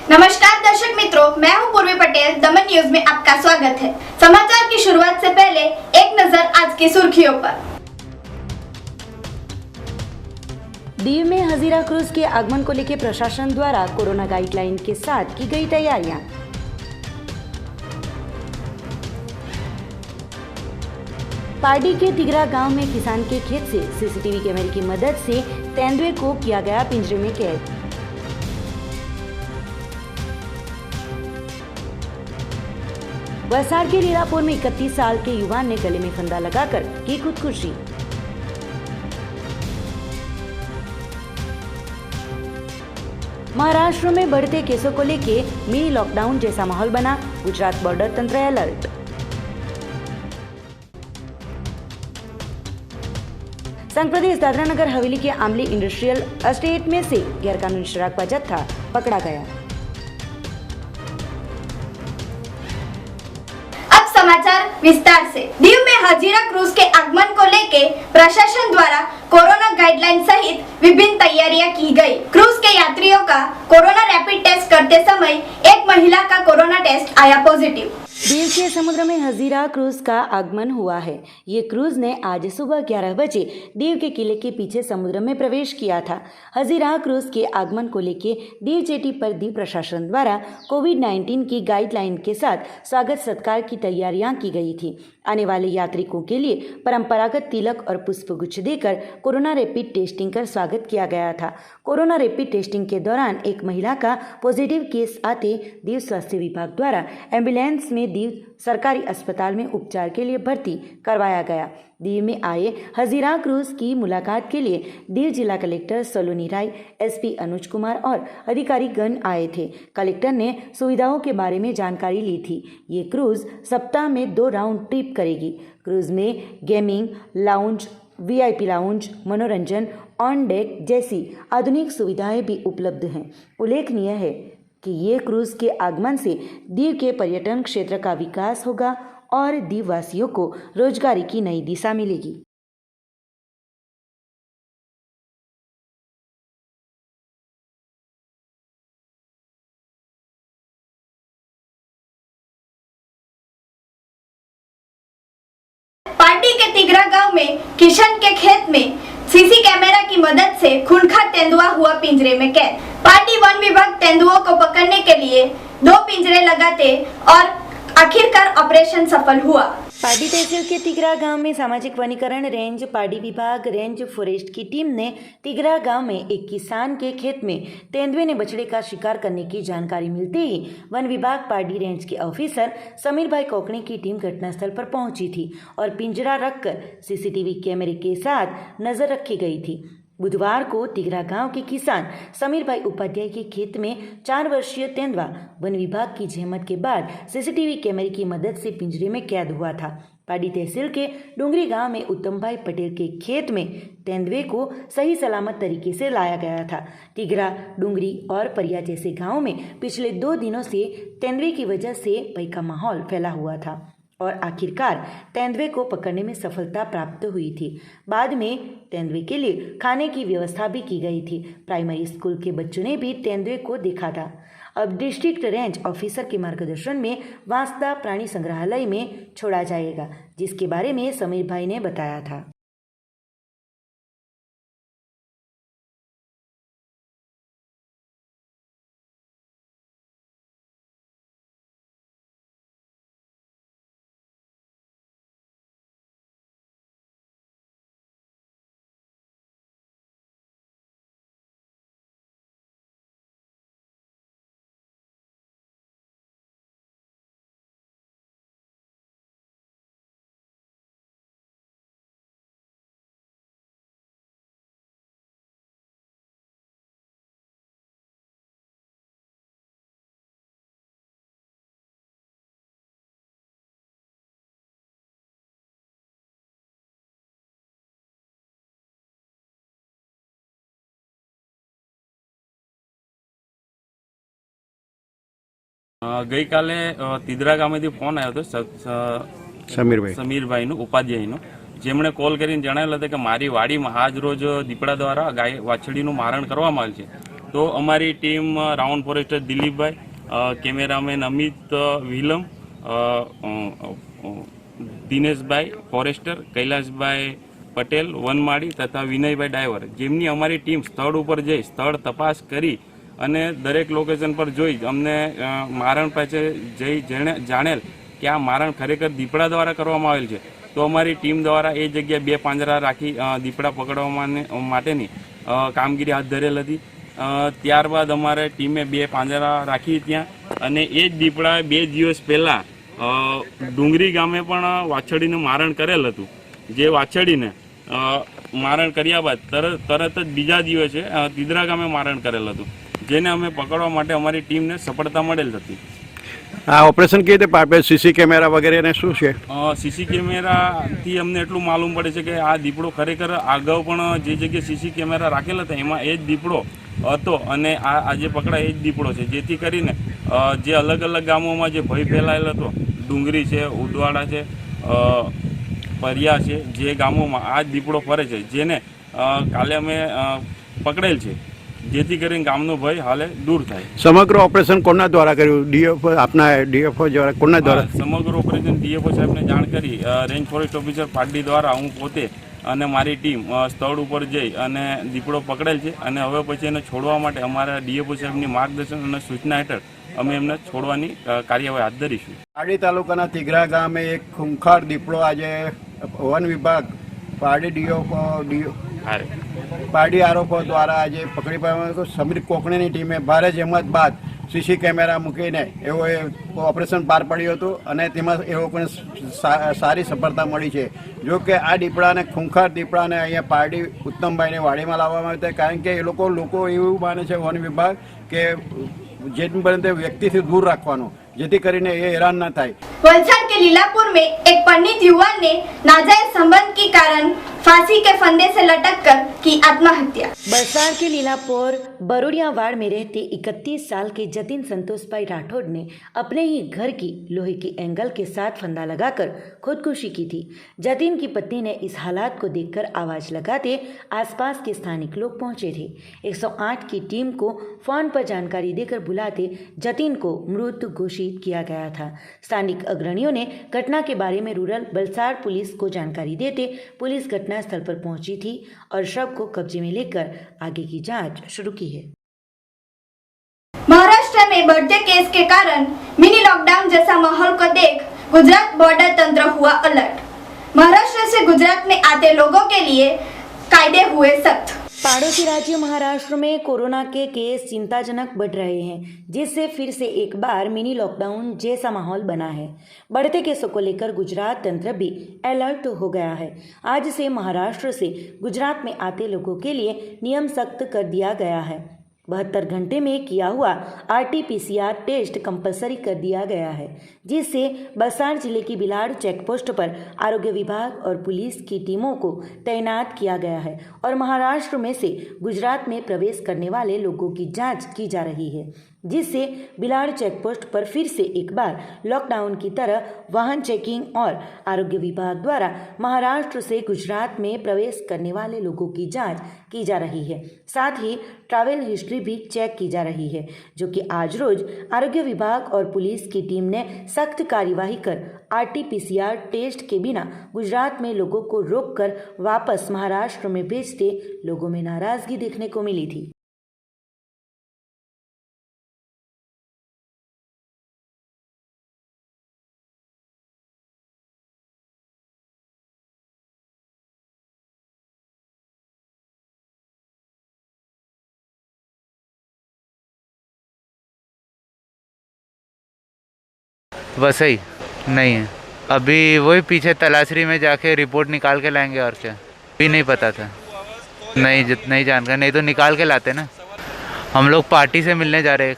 नमस्कार दर्शक मित्रों, मैं हूं पूर्वी पटेल। दमन न्यूज में आपका स्वागत है। समाचार की शुरुआत से पहले एक नजर आज की सुर्खियों पर। दीव में हजीरा क्रूज के आगमन को लेकर प्रशासन द्वारा कोरोना गाइडलाइन के साथ की गई तैयारियां। पार्डी के तिगरा गांव में किसान के खेत से सीसीटीवी कैमरे की मदद से तेंदुए को किया गया पिंजरे में कैद। वलसाड़ के लीलापुर में 31 साल के युवा ने गले में फंदा लगाकर की खुदकुशी। महाराष्ट्र में बढ़ते केसों को लेकर मिनी लॉकडाउन जैसा माहौल बना, गुजरात बॉर्डर तंत्र अलर्ट। संघ प्रदेश दादरा नगर हवेली के आमली इंडस्ट्रियल एस्टेट में से गैरकानूनी शराब का जत्था पकड़ा गया। समाचार विस्तार से। दीव में हजीरा क्रूज के आगमन को लेके प्रशासन द्वारा कोरोना गाइडलाइन सहित विभिन्न तैयारियां की गई। क्रूज के यात्रियों का कोरोना रैपिड टेस्ट करते समय एक महिला का कोरोना टेस्ट आया पॉजिटिव। दीव के समुद्र में हजीरा क्रूज का आगमन हुआ है। ये क्रूज ने आज सुबह 11 बजे दीव के किले के पीछे समुद्र में प्रवेश किया था। हजीरा क्रूज के आगमन को लेकर दीव जेटी पर दीव प्रशासन द्वारा कोविड-19 की गाइडलाइन के साथ स्वागत सत्कार की तैयारियां की गई थी। आने वाले यात्रिकों के लिए परंपरागत तिलक और पुष्पगुच्छ देकर कोरोना रैपिड टेस्टिंग कर स्वागत किया गया था। कोरोना रैपिड टेस्टिंग के दौरान एक महिला का पॉजिटिव केस आते दीव स्वास्थ्य विभाग द्वारा एम्बुलेंस में दीव सरकारी अस्पताल में उपचार के लिए भर्ती करवाया गया। दीव में आए हजीरा क्रूज की मुलाकात के लिए दीव जिला कलेक्टर सलोनी राय, एसपी अनुज कुमार और अधिकारी गण आए थे। कलेक्टर ने सुविधाओं के बारे में जानकारी ली थी। ये क्रूज सप्ताह में 2 राउंड ट्रिप करेगी। क्रूज में गेमिंग, लाउंज, वीआईपी लाउंज, मनोरंजन, ऑन डेक जैसी आधुनिक सुविधाएं भी उपलब्ध हैं। उल्लेखनीय है कि ये क्रूज के आगमन से दीव के पर्यटन क्षेत्र का विकास होगा और दीव वासियों को रोजगारी की नई दिशा मिलेगी। पार्टी के तिगरा गांव में किशन के खेत में सीसी कैमरा की मदद से खूंखार तेंदुआ हुआ पिंजरे में कैद। पार्टी वन विभाग तेंदुओं को पकड़ने के लिए 2 पिंजरे लगाते और आखिरकार ऑपरेशन सफल हुआ। पार्डी तहसील के तिगरा गांव में सामाजिक वनीकरण रेंज पार्डी विभाग रेंज फॉरेस्ट की टीम ने तिगरा गांव में एक किसान के खेत में तेंदुए ने बछड़े का शिकार करने की जानकारी मिलते ही वन विभाग पार्डी रेंज के ऑफिसर समीर भाई कोकणी की टीम घटनास्थल पर पहुंची थी और पिंजरा रखकर सीसीटीवी कैमरे के साथ नजर रखी गई थी। बुधवार को तिगरा गांव के किसान समीर भाई उपाध्याय के खेत में 4 वर्षीय तेंदुआ वन विभाग की जहमत के बाद सीसीटीवी कैमरे की मदद से पिंजरे में कैद हुआ था। पार्डी तहसील के डूंगरी गांव में उत्तम भाई पटेल के खेत में तेंदुए को सही सलामत तरीके से लाया गया था। तिगरा, डूंगरी और परिया जैसे गाँव में पिछले 2 दिनों से तेंदुए की वजह से भय का माहौल फैला हुआ था और आखिरकार तेंदुए को पकड़ने में सफलता प्राप्त हुई थी। बाद में तेंदुए के लिए खाने की व्यवस्था भी की गई थी। प्राइमरी स्कूल के बच्चों ने भी तेंदुए को देखा था। अब डिस्ट्रिक्ट रेंज ऑफिसर के मार्गदर्शन में वांसदा प्राणी संग्रहालय में छोड़ा जाएगा, जिसके बारे में समीर भाई ने बताया था। गई काले तिदरा गामेथी फोन आव्यो हतो समीरभाईनो उपाध्यायनो, जेमणे कॉल करीने जणावेल हतुं के मारी वाडीमां आज रोज दीपड़ा द्वारा गाय वाछड़ीनुं मारण करवामां आवेल छे। तो हमारी टीम राउंड फॉरेस्टर दिलीप भाई, कैमरामैन अमित विलम, दिनेश भाई फॉरेस्टर, कैलाश भाई पटेल वनमाળી તથા વિનયભાઈ ડાયવર, જેમની અમારી ટીમ સ્થળ ઉપર જઈ સ્થળ તપાસ કરી અને દરેક લોકેશન પર જોઈ અમને મારણ પાસે જઈ જાણેલ કે આ મારણ ખરેખર દીપડા દ્વારા કરવામાં આવેલ છે. તો અમારી ટીમ દ્વારા એ જગ્યાએ 2 પાંજરા રાખી દીપડા પકડવા માટેની કામગીરી હાથ ધરેલ હતી. ત્યારબાદ અમારે ટીમે 2 પાંજરા રાખી ત્યાં અને એ જ દીપડા 2 દિવસ પહેલાં ડુંગરી ગામે પણ વાછડીનું મારણ કરેલ હતું. જે વાછડીને મારણ કર્યા બાદ તરત જ બીજા દિવસે તિદરા ગામે મારણ કરેલ હતું, જેને અમે પકડવા માટે અમારી ટીમને સફળતા મળેલ હતી. આ ઓપરેશન કેવી રીતે પાપે સીસી કેમેરા વગેરે શું છે? સીસી કેમેરાથી અમને એટલું માલુમ પડે છે કે આ દીપડો ખરેખર અગાઉ પણ જે જગ્યાએ સીસી કેમેરા રાખેલા હતા એમાં એ જ દીપડો હતો અને આ જે પકડાય એ જ દીપડો છે. જેથી કરીને જે અલગ અલગ ગામોમાં જે ભય ફેલાયેલો હતો, ડુંગરી છે, ઉદવાડા છે, પરિયા છે, જે ગામોમાં આ જ દીપડો ફરે છે, જેને કાલે અમે પકડેલ છે, જેથી કરીને ગામનો ભય હાલે દૂર થાય. સમગ્ર ઓપરેશન કોના દ્વારા કર્યું? ડીએફઓ આપના ડીએફઓ દ્વારા કોના દ્વારા? સમગ્ર ઓપરેશન ડીએફઓ સાહેબને જાણ કરી રેન્જ ફોરેસ્ટ ઓફિસર પાટડી દ્વારા હું પોતે અને મારી ટીમ સ્થળ ઉપર જઈ અને દીપડો પકડેલ છે અને હવે પછી એને છોડવા માટે અમારા ડીએફઓ સાહેબની માર્ગદર્શન અને સૂચના હેઠળ અમે એમને છોડવાની કાર્યવાહી હાથ ધરીશું. પારડી તાલુકાના તિગરા ગામે એક ખૂંખાર દીપડો આજે વન વિભાગ પારડી પારડી આરોપો દ્વારા આજે પકડી પાડવામાં. સમીર કોકણીની ટીમે ભારે જહેમત બાદ સીસી કેમેરા મૂકીને એઓએ ઓપરેશન પાર પાડ્યું હતું અને તેમાં એ લોકોને સારી સફળતા મળી છે. જો કે આ દીપડાને ખૂંખાર દીપડાને અહીંયા પારડી ઉત્તમભાઈને વાડીમાં લાવવામાં આવ્યા હતા, કારણ કે એ લોકો એવું માને છે વન વિભાગ કે જેમ બને તે વ્યક્તિથી दूर રાખવાનું, જેથી કરીને એ હેરાન न થાય. वलसाड के लीलापुर में एक पंडित युवान ने नाजायज संबंध के कारण फांसी के फंदे से लटककर की आत्महत्या. बरसात के लीलापुर बरोड़ियावाड़ में रहते 31 साल के जतिन संतोष भाई राठौड़ ने अपने ही घर की लोहे की एंगल के साथ फंदा लगाकर खुदकुशी की थी. जतिन की पत्नी ने इस हालात को देखकर आवाज लगाते आसपास के स्थानिक लोग पहुंचे थे. 108 की टीम को फोन पर जानकारी देकर बुलाते जतिन को मृत घोषित किया गया था. स्थानिक अग्रणियों ने घटना के बारे में रूरल बलसाड़ पुलिस को जानकारी देते पुलिस घटना स्थल पर पहुंची थी और शव को कब्जे में लेकर आगे की जांच शुरू की है. महाराष्ट्र में बढ़ते केस के कारण मिनी लॉकडाउन जैसा माहौल को देख गुजरात बॉर्डर तंत्र हुआ अलर्ट. महाराष्ट्र से गुजरात में आते लोगों के लिए कायदे हुए सख्त. पड़ोसी राज्य महाराष्ट्र में कोरोना के केस चिंताजनक बढ़ रहे हैं, जिससे फिर से एक बार मिनी लॉकडाउन जैसा माहौल बना है. बढ़ते केसों को लेकर गुजरात तंत्र भी अलर्ट हो गया है. आज से महाराष्ट्र से गुजरात में आते लोगों के लिए नियम सख्त कर दिया गया है. 72 घंटे में किया हुआ RT-PCR टेस्ट कंपलसरी कर दिया गया है, जिससे बलसाड़ जिले की बिलाड़ चेकपोस्ट पर आरोग्य विभाग और पुलिस की टीमों को तैनात किया गया है और महाराष्ट्र में से गुजरात में प्रवेश करने वाले लोगों की जांच की जा रही है, जिससे बिलाड़ चेकपोस्ट पर फिर से एक बार लॉकडाउन की तरह वाहन चेकिंग और आरोग्य विभाग द्वारा महाराष्ट्र से गुजरात में प्रवेश करने वाले लोगों की जांच की जा रही है. साथ ही ट्रैवल हिस्ट्री भी चेक की जा रही है, जो कि आज रोज आरोग्य विभाग और पुलिस की टीम ने सख्त कार्यवाही कर RT-PCR टेस्ट के बिना गुजरात में लोगों को रोककर वापस महाराष्ट्र में भेजते लोगों में नाराजगी देखने को मिली थी. वसई नहीं है अभी, वही पीछे तलाशरी में जाके रिपोर्ट निकाल के लाएंगे और क्या, भी नहीं पता था. नहीं जानकर, नहीं तो निकाल के लाते ना. हम लोग पार्टी से मिलने जा रहे हैं,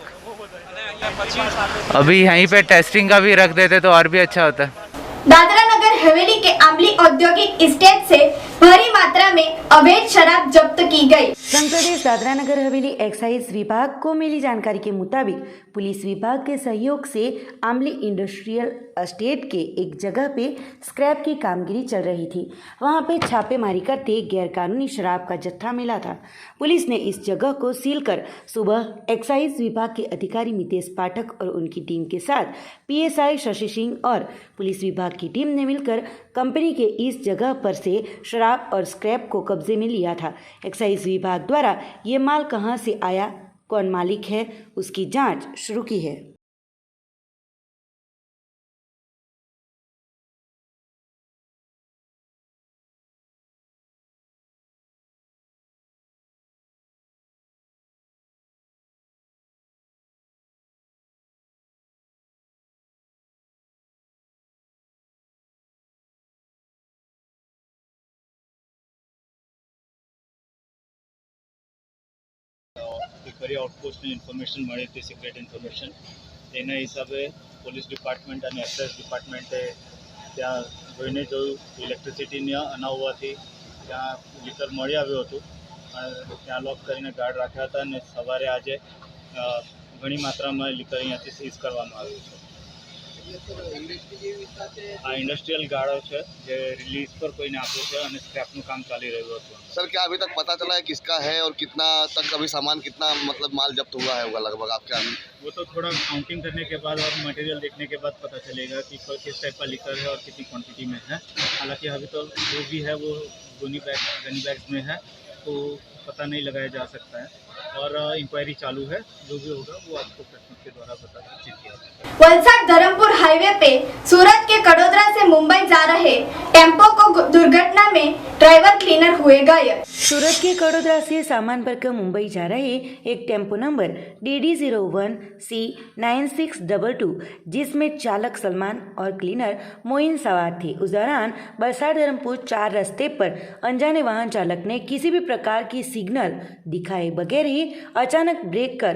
अभी यहीं पे टेस्टिंग का भी रख देते तो और भी अच्छा होता. दादरा नगर हवेली के आंबली औद्योगिक एस्टेट से भारी मात्रा में अवैध शराब जब्त की गई। संसदीय दादरा नगर हवेली एक्साइज विभाग को मिली जानकारी के मुताबिक पुलिस विभाग के सहयोग से आमली इंडस्ट्रियल एस्टेट के एक जगह पे स्क्रैप की कामगिरी चल रही थी। वहां पे छापेमारी करते गैरकानूनी शराब का जत्था मिला था। पुलिस ने इस जगह को सील कर सुबह एक्साइज विभाग के अधिकारी मितेश पाठक और उनकी टीम के साथ पीएसआई शशि सिंह और पुलिस विभाग की टीम ने मिलकर कंपनी के इस जगह पर से शराब और स्क्रैप को कब्जे में लिया था। एक्साइज विभाग द्वारा ये माल कहां से आया, कौन मालिक है, उसकी जांच शुरू की है। ફરી આઉટપોસ્ટની ઇન્ફોર્મેશન મળી હતી, સિક્રેટ ઇન્ફોર્મેશન. તેના હિસાબે પોલીસ ડિપાર્ટમેન્ટ અને એક્સાઇઝ ડિપાર્ટમેન્ટે ત્યાં જોઈને જોયું ઇલેક્ટ્રિસિટીની ન હોવાથી ત્યાં લીકર મળી આવ્યું હતું. ત્યાં લોક કરીને ગાર્ડ રાખ્યા હતા અને સવારે આજે ઘણી માત્રામાં લીકર અહીંયાથી સીઝ કરવામાં આવ્યું છે. આ ઇન્ડસ્ટ્રીયલ ગાળો છે જે રિલીઝ પર કોઈને આપ્યો છે અને સ્ક્રેપનું કામ ચાલી રહ્યું હતું. सर क्या अभी तक पता चला है किसका है और कितना तक अभी सामान कितना मतलब माल जब्त हुआ है होगा लगभग आपके यहाँ? वो तो थोड़ा काउंटिंग करने के बाद और मटेरियल देखने के बाद पता चलेगा कि किस टाइप का लिकर है और कितनी क्वांटिटी में है. हालांकि अभी तो जो भी है वो गनी बैग्स में है, तो पता नहीं लगाया जा सकता है और इंक्वायरी चालू है. जो भी होगा वो आपको प्रश्न के द्वारा बता किया जाएगा. वलसाड धर्मपुर हाईवे पे सूरत के कड़ोदरा से मुंबई जा रहे टेम्पो को दुर्घटना में ड्राइवर क्लीनर हुए घायल। सूरत के कड़ोदरा से सामान भरकर मुंबई जा रहे एक टेम्पो नंबर DD01C9622 जिसमें चालक सलमान और क्लीनर मोइन सवार थे। उस दौरान वलसाड धर्मपुर 4 रास्ते पर अनजाने वाहन चालक ने किसी भी प्रकार की सिग्नल दिखाए बगैर ही अचानक ब्रेक कर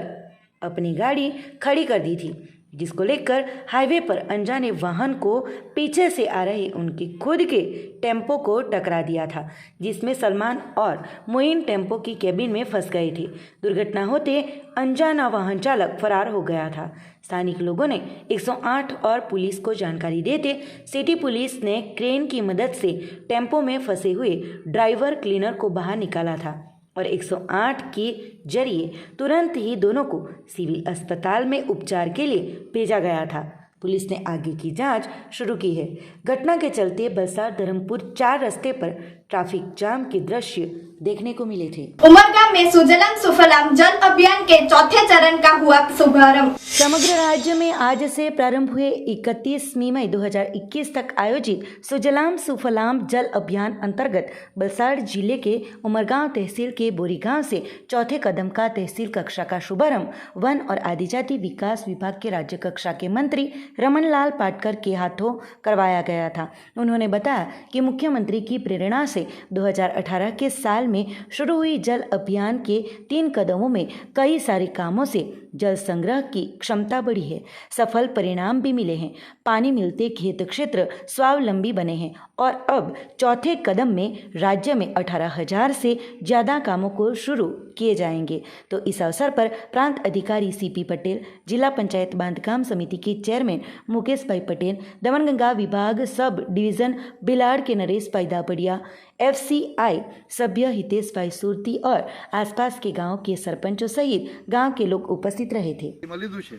अपनी गाड़ी खड़ी कर दी थी, जिसको लेकर हाईवे पर अनजाने वाहन को पीछे से आ रहे उनके खुद के टेम्पो को टकरा दिया था, जिसमें सलमान और मोइन टेम्पो की कैबिन में फंस गए थे। दुर्घटना होते अनजाना वाहन चालक फरार हो गया था। स्थानिक लोगों ने 108 और पुलिस को जानकारी देते सिटी पुलिस ने क्रेन की मदद से टेम्पो में फंसे हुए ड्राइवर क्लीनर को बाहर निकाला था और 108 के जरिए तुरंत ही दोनों को सिविल अस्पताल में उपचार के लिए भेजा गया था। पुलिस ने आगे की जांच शुरू की है। घटना के चलते वलसाड धर्मपुर 4 रास्ते पर ट्रैफिक जाम के दृश्य देखने को मिले थे। उमरगा में सुजलाम सुफलाम जल अभियान के चौथे चरण का हुआ शुभारंभ। समग्र राज्य में आज से प्रारंभ हुए 31 मई 2021 तक आयोजित सुजलाम सुफलाम जल अभियान अंतर्गत वलसाड जिले के उमरगांव तहसील के बोरी गांव से चौथे कदम का तहसील कक्षा का शुभारंभ वन और आदिजाति विकास विभाग के राज्य कक्षा के मंत्री रमन लाल पाटकर के हाथों करवाया गया था। उन्होंने बताया कि मुख्यमंत्री की प्रेरणा से 2018 के साल में शुरू हुई जल अभियान के 3 कदमों में कई सारे कामों से जल संग्रह की क्षमता बढ़ी है। सफल परिणाम भी मिले हैं। पानी मिलते खेत क्षेत्र स्वावलंबी बने हैं और अब चौथे कदम में राज्य में 18,000 से ज़्यादा कामों को शुरू किए जाएंगे। तो इस अवसर पर प्रांत अधिकारी CP पटेल, जिला पंचायत बांधकाम समिति के चेयरमैन मुकेश भाई पटेल, दमनगंगा विभाग सब डिवीज़न बिलाड़ के नरेश भाई दापड़िया, FCI सभ्य हितेश भाई सुरती और आसपास के गांव के सरपंचों सहित गांव के लोग उपस्थित रहे थे। લીધું છે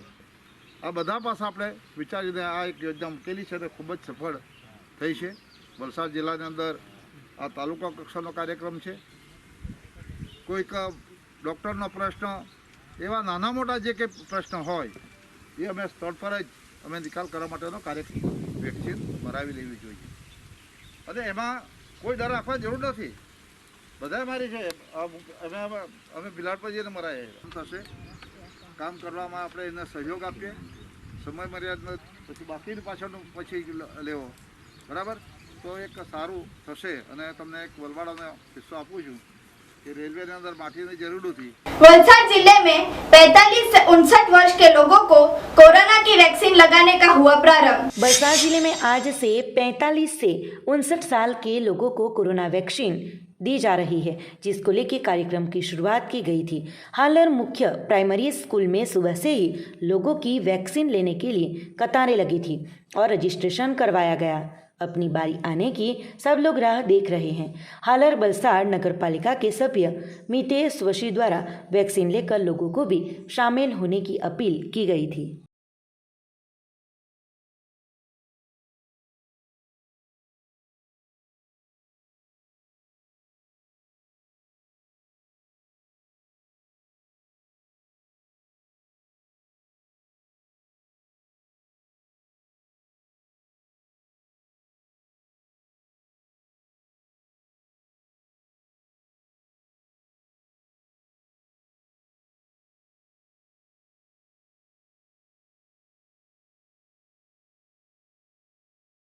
આ બધા પાસે આપણે વિચારીને આ એક યોજના મૂકેલી છે અને ખૂબ જ સફળ થઈ છે। વલસાડ જિલ્લાની અંદર આ તાલુકા કક્ષાનો કાર્યક્રમ છે। કોઈક ડૉક્ટરનો પ્રશ્ન એવા નાના મોટા જે કંઈ પ્રશ્ન હોય એ અમે સ્થળ પર જ અમે નિકાલ કરવા માટેનો કાર્યક્રમ વેક્સિન મરાવી લેવી જોઈએ અને એમાં કોઈ ડર રાખવા જરૂર નથી। બધાએ મારી છે અમે બિલાડ પર જઈને મરાય થશે। કામ કરવામાં આપણે એને સહયોગ આપીએ, સમય મર્યાદા પછી બાકીની પાછળનું પછી લેવો, બરાબર? તો એક સારું થશે અને તમને એક વલવાડાનો કિસ્સો આપું છું कि रेलवे के अंदर माटी की जरूर थी। वलसाड जिले में 45 से 59 वर्ष के लोगों को कोरोना की वैक्सीन वैक्सीन लगाने का हुआ प्रारंभ। बलसाड़ जिले में आज से 45 से 59 साल के लोगों को कोरोना वैक्सीन दी जा रही है, जिसको लेकर कार्यक्रम की शुरुआत की गई थी। हालर मुख्य प्राइमरी स्कूल में सुबह से ही लोगों की वैक्सीन लेने के लिए कतारें लगी थी और रजिस्ट्रेशन करवाया गया। अपनी बारी आने की सब लोग राह देख रहे हैं। हालर बलसाड़ नगर पालिका के सभ्य मितेश वशी द्वारा वैक्सीन लेकर लोगों को भी शामिल होने की अपील की गई थी।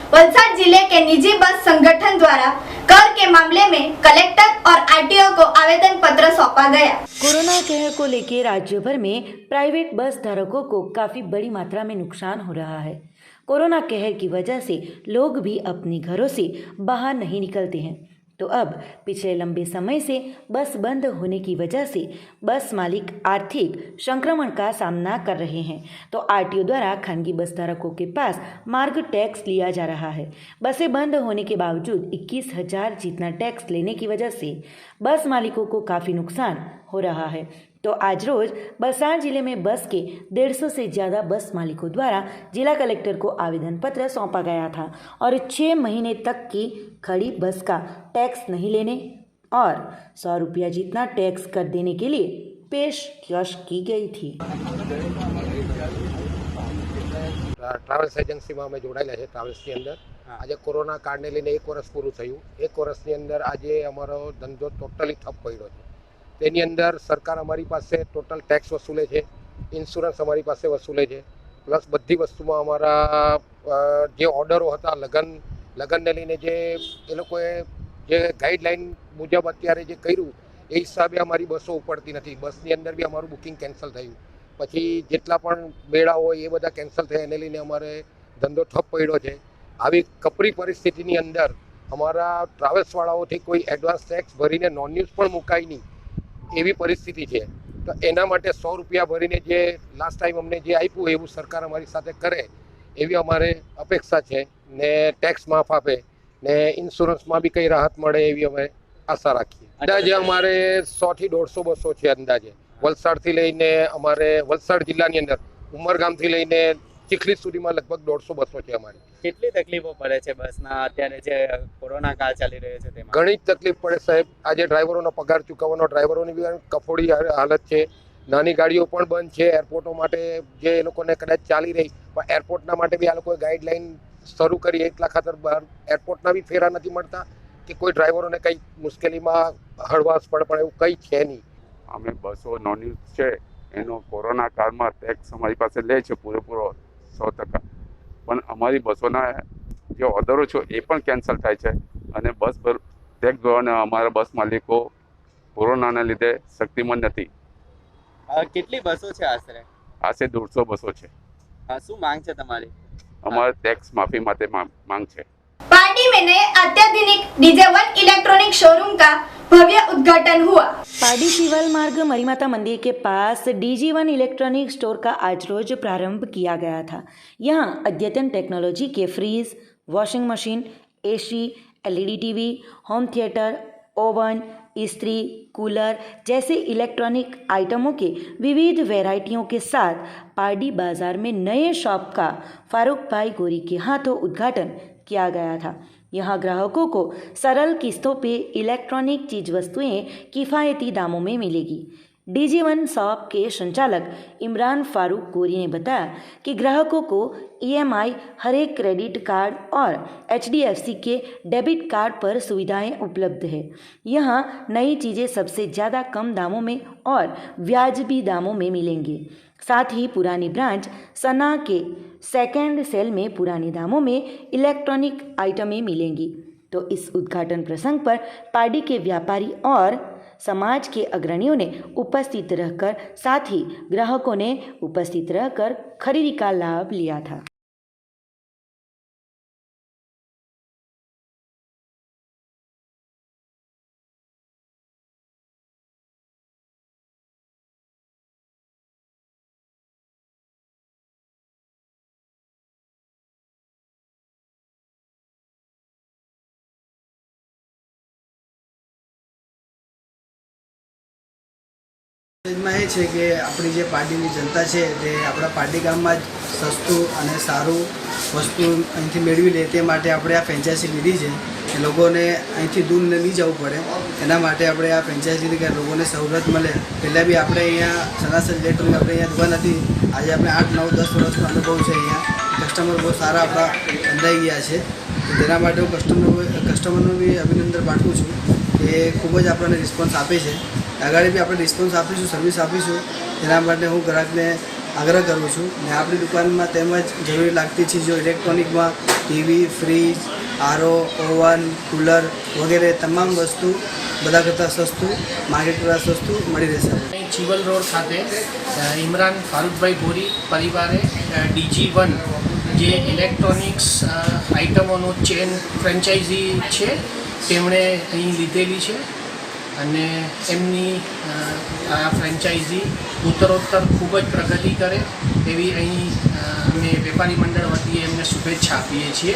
वलसाड जिले के निजी बस संगठन द्वारा कर के मामले में कलेक्टर और आरटीओ को आवेदन पत्र सौंपा गया। कोरोना कहर को लेकर राज्य भर में प्राइवेट बस धारकों को काफी बड़ी मात्रा में नुकसान हो रहा है। कोरोना कहर की वजह से लोग भी अपने घरों से बाहर नहीं निकलते हैं, तो अब पिछले लंबे समय से बस बंद होने की वजह से बस मालिक आर्थिक संक्रमण का सामना कर रहे हैं। तो आरटीओ द्वारा खानगी बस धारकों के पास मार्ग टैक्स लिया जा रहा है। बसें बंद होने के बावजूद 21,000 जितना टैक्स लेने की वजह से बस मालिकों को काफ़ी नुकसान हो रहा है। तो आज रोज बलसाड़ जिले में बस के 150 से ज़्यादा बस मालिकों द्वारा जिला कलेक्टर को आवेदन पत्र सौंपा गया था और 6 महीने तक की खड़ी बस का टैक्स नहीं लेने और 100 रुपया जितना टैक्स कर देने के लिए पेशकश की गई थी। ट्रावेल्स एजेंसीમાં અમે જોડાયેલા છે। ટ્રાવેલ્સની અંદર આજે કોરોના કાળને લઈને 1 વર્ષ પૂરું થયું। 1 વર્ષની અંદર આજે અમારો ધંધો ટોટલી ઠપ પડ્યો છે। તેની અંદર સરકાર અમારી પાસે ટોટલ ટેક્સ વસૂલે છે, ઇન્સ્યોરન્સ અમારી પાસે વસૂલે છે, પ્લસ બધી વસ્તુમાં અમારા જે ઓર્ડરો હતા લગનને લઈને જે એ લોકોએ જે ગાઈડલાઈન મુજબ અત્યારે જે કર્યું એ હિસાબે અમારી બસો ઉપડતી નથી। બસની અંદર બી અમારું બુકિંગ કેન્સલ થયું, પછી જેટલા પણ મેળા હોય એ બધા કેન્સલ થયા, એને લઈને અમારે ધંધો ઠપ પડ્યો છે। આવી કપરી પરિસ્થિતિની અંદર અમારા ટ્રાવેલ્સવાળાઓથી કોઈ એડવાન્સ ટેક્સ ભરીને નોન ન્યૂઝ પણ મુકાય નહીં એવી પરિસ્થિતિ છે। તો એના માટે 100 રૂપિયા ભરીને જે લાસ્ટ ટાઈમ અમને જે આપ્યું એવું સરકાર અમારી સાથે કરે એવી અમારે અપેક્ષા છે ને ટેક્સ માફ આપે ને ઇન્સ્યોરન્સમાં બી કંઈ રાહત મળે એવી અમે આશા રાખીએ। અંદાજે અમારે 100 થી 150 બસો છે અંદાજે, વલસાડથી લઈને અમારે વલસાડ જિલ્લાની અંદર ઉમરગામથી લઈને ચીખલી સુધીમાં લગભગ 150 બસો છે અમારી। કેટલી તકલીફો પડે છે બસના અત્યારે જે કોરોના કાળ ચાલી રહ્યો છે તેમાં? ઘણી તકલીફ પડે સાહેબ। આજે ડ્રાઈવરોનો પગાર ચૂકવવાનો, ડ્રાઈવરોની બી કફોડી હાલત છે। નાની ગાડીઓ પણ બંધ છે એરપોર્ટો માટે, જે એ લોકોને કદાચ ચાલી રહી પણ એરપોર્ટના માટે બી આ લોકોએ ગાઈડલાઈન શરૂ કરી એટલા ખાતર બહાર એરપોર્ટના બી ફેરા નથી મળતા કે કોઈ ડ્રાઈવરોને કંઈ મુશ્કેલીમાં હળવાશ પડે, પણ એવું કંઈ છે નહીં। અમે બસો નોન ન્યૂઝ છે એનો કોરોના કાળમાં ટેક્સ અમારી પાસે લે છે પૂરેપૂરો 100%, પણ અમારી બસોના જે ઓર્ડરો છે એ પણ કેન્સલ થાય છે અને બસ પર ટેક્સ ભરવાના અમારા બસ માલિકો કોરોનાના લીધે શક્તિમંદ નથી। કેટલી બસો છે આશરે? આશરે 150 બસો છે। શું માંગ છે તમારી? અમારે ટેક્સ માફી માટે માંગ છે। पार्टी में नए अत्याधुनिक डीजे 1 इलेक्ट्रॉनिक शोरूम का भव्य उद्घाटन हुआ। पाडी शिवल मार्ग मरीमाता मंदिर के पास DG1 इलेक्ट्रॉनिक स्टोर का आज रोज प्रारंभ किया गया था। यहाँ अद्यतन टेक्नोलॉजी के fridge, washing machine, AC, LED TV, home theatre, oven, इस्त्री, कूलर जैसे इलेक्ट्रॉनिक आइटमों के विविध वैरायटियों के साथ पाडी बाजार में नए शॉप का फारूक भाई गोरी के हाथों उद्घाटन किया गया था। यहाँ ग्राहकों को सरल किस्तों पे इलेक्ट्रॉनिक चीज़ वस्तुएं किफ़ायती दामों में मिलेगी। DG1 शॉप के संचालक इमरान फारूक गोरी ने बताया कि ग्राहकों को EMI, हर एक क्रेडिट कार्ड और HDFC के डेबिट कार्ड पर सुविधाएं उपलब्ध है। यहाँ नई चीज़ें सबसे ज़्यादा कम दामों में और वाजिबी दामों में मिलेंगी। साथ ही पुरानी ब्रांच सना के सेकेंड सेल में पुराने दामों में इलेक्ट्रॉनिक आइटमें मिलेंगी। तो इस उद्घाटन प्रसंग पर पाडी के व्यापारी और समाज के अग्रणियों ने उपस्थित रहकर साथ ही ग्राहकों ने उपस्थित रहकर खरीदी का लाभ लिया था। એમાં એ છે કે આપણી જે પાર્ટીની જનતા છે તે આપણા પાર્ટી ગામમાં જ સસ્તું અને સારું વસ્તુ અહીંથી મેળવી લે તે માટે આપણે આ ફ્રેન્ચાઇઝી લીધી છે કે લોકોને અહીંથી દૂર નહીં જવું પડે એના માટે આપણે આ ફ્રેન્ચાઇઝી લીધી કે લોકોને સવલત મળે। પહેલાં બી આપણે અહીંયા સનાતન ઇલેક્ટ્રોનિક આપણે અહીંયા દુકાન હતી, આજે આપણે 8, 9, 10 વર્ષનો અનુભવ છે। અહીંયા કસ્ટમર બહુ સારા આપણા બંધાઈ ગયા છે, તેના માટે હું કસ્ટમરનું બી અભિનંદન પાઠવું છું કે ખૂબ જ આપણને રિસ્પોન્સ આપે છે। આગળ બી આપણે રિસ્પોન્સ આપીશું, સર્વિસ આપીશું, તેના માટે હું ગ્રાહકને આગ્રહ કરું છું। ને આપણી દુકાનમાં તેમજ જરૂરી લાગતી ચીજો ઇલેક્ટ્રોનિકમાં TV, fridge, RO, oven, cooler વગેરે તમામ વસ્તુ બધા કરતાં સસ્તું, માર્કેટ કરતાં સસ્તું મળી રહેશે। ચીવલ રોડ ખાતે ઇમરાન ફારૂકભાઈ ગોરી પરિવારે DG1 જે ઇલેક્ટ્રોનિક્સ આઇટમોનો ચેન ફ્રેન્ચાઇઝી છે તેમણે અહીં લીધેલી છે અને એમની આ ફ્રેન્ચાઇઝી ઉત્તરોત્તર ખૂબ જ પ્રગતિ કરે એવી અહીં અમે વેપારી મંડળ વતીએ એમને શુભેચ્છા આપીએ છીએ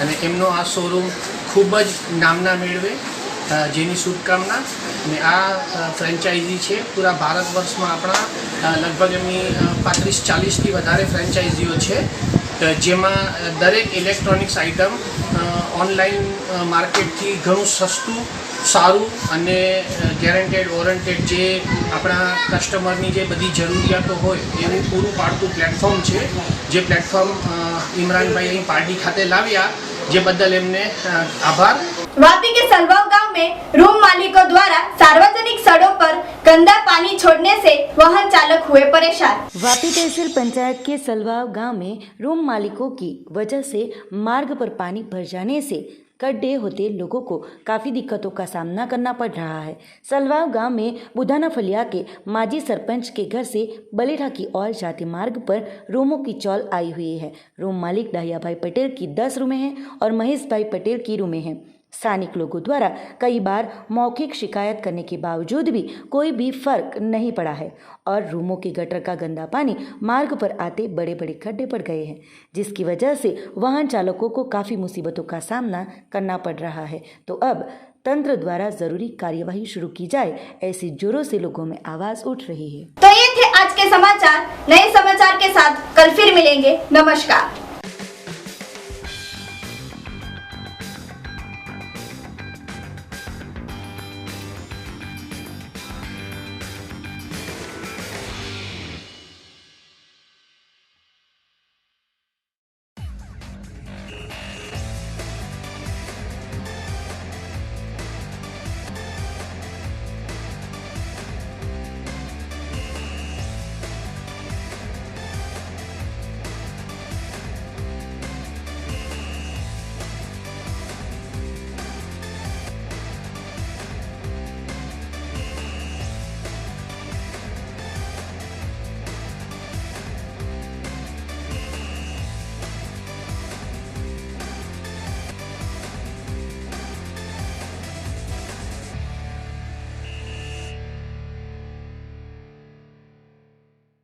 અને એમનો આ શોરૂમ ખૂબ જ નામના મેળવે જેની શુભકામના। અને આ ફ્રેન્ચાઇઝી છે પૂરા ભારત વર્ષમાં આપણા લગભગ એમની 35-40થી વધારે ફ્રેન્ચાઇઝીઓ છે, જેમાં દરેક ઇલેક્ટ્રોનિક્સ આઇટમ ઓનલાઈન માર્કેટથી ઘણું સસ્તું, સારું અને ગેરંટેડ વોરંટેડ જે આપણા કસ્ટમરની જે બધી જરૂરિયાતો હોય એવું પૂરું પાડતું પ્લેટફોર્મ છે। જે પ્લેટફોર્મ ઇમરાનભાઈ અહીં પાર્ટી ખાતે લાવ્યા, જે બદલ એમને આભાર। वापी के सलवाव गांव में रूम मालिकों द्वारा सार्वजनिक सड़कों पर गंदा पानी छोड़ने से वाहन चालक हुए परेशान। वापी तहसील पंचायत के सलवाव गांव में रूम मालिकों की वजह से मार्ग पर पानी भर जाने से गड्ढे होते लोगों को काफ़ी दिक्कतों का सामना करना पड़ रहा है। सलवाव गांव में बुधाना फलिया के माजी सरपंच के घर से बलेठा की ओर जाते मार्ग पर रूमों की चौल आई हुई है। रूम मालिक दाहियाभाई पटेल की 10 रूमें हैं और महेशभाई पटेल की रूमें हैं। स्थानिक लोगों द्वारा कई बार मौखिक शिकायत करने के बावजूद भी कोई भी फर्क नहीं पड़ा है और रूमों के गटर का गंदा पानी मार्ग पर आते बड़े बड़े खड्डे पड़ गए हैं, जिसकी वजह से वाहन चालकों को काफ़ी मुसीबतों का सामना करना पड़ रहा है। तो अब तंत्र द्वारा ज़रूरी कार्यवाही शुरू की जाए, ऐसी जोरों से लोगों में आवाज़ उठ रही है। तो ये थे आज के समाचार। नए समाचार के साथ कल फिर मिलेंगे। नमस्कार।